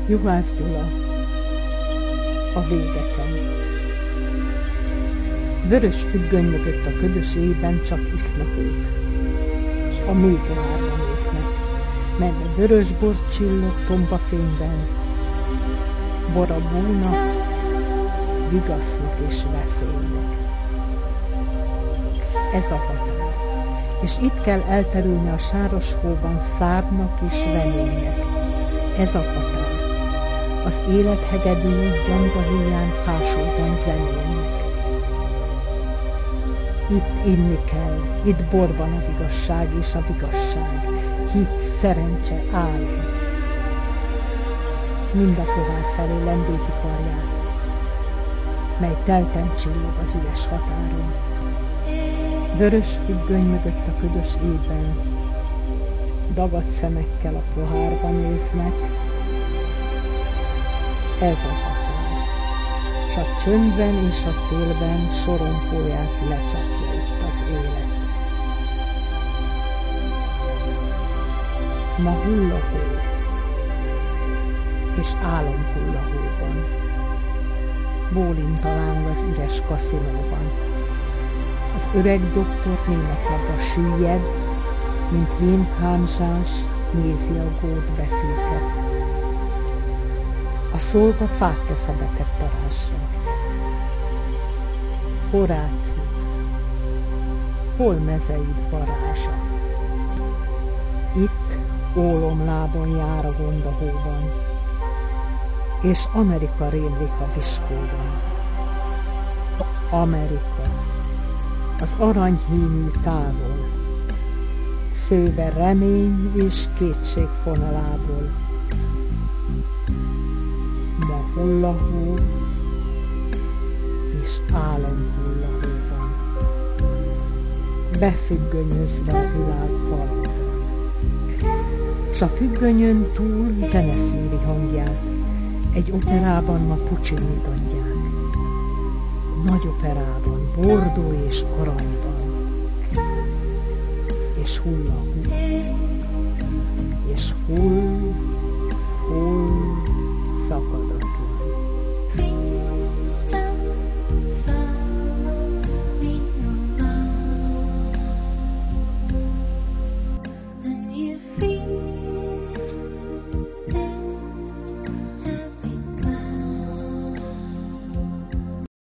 Juhász Gyula, a végeken. Vörös függöny mögött a ködös éjben csak isznak ők, s a mély pohárba néznek, melyben vörös bor csillog tompa fényben, bor a búnak, vigasznak és veszélynek. Ez a határ, és itt kell elterülni a sáros hóban szárnak és venénynek. Ez a határ, az élet hegedű gyanga híján fásultan zenélnek. Itt inni kell, itt borban az igazság és a vigasság, hit, szerencse, álom. Mind a pohár felé lendíti karját, mely telten csillog az üres határon. Vörös függöny mögött a ködös éjben, dagadt szemekkel a pohárba néznek. Ez a határ, s a csöndben és a télben sorompóját lecsapja itt az élet. Ma hull a hó, és álom hull a hóban. Bólint a láng az üres kaszinóban. Az öreg doktor németlapba süllyed, mint vénkhámzsás nézi a gót betűket. A szolga fát tesz a beteg parázsra. Horáciusz, hol mezeid varázsa? Itt ólomlábon jár a gond a hóban, és Amerika rémlik a viskóban. Amerika, az aranyhímű távol, szőve remény és kétség fonalából. Ma hull a hó, és álom hull a hóban, befüggönyözve a világ valóban. S a függönyön túl zene szűri hangját, egy operában ma Puccini adják, nagy operában, bordó és aranyban, és hull a hó, és hull, hull,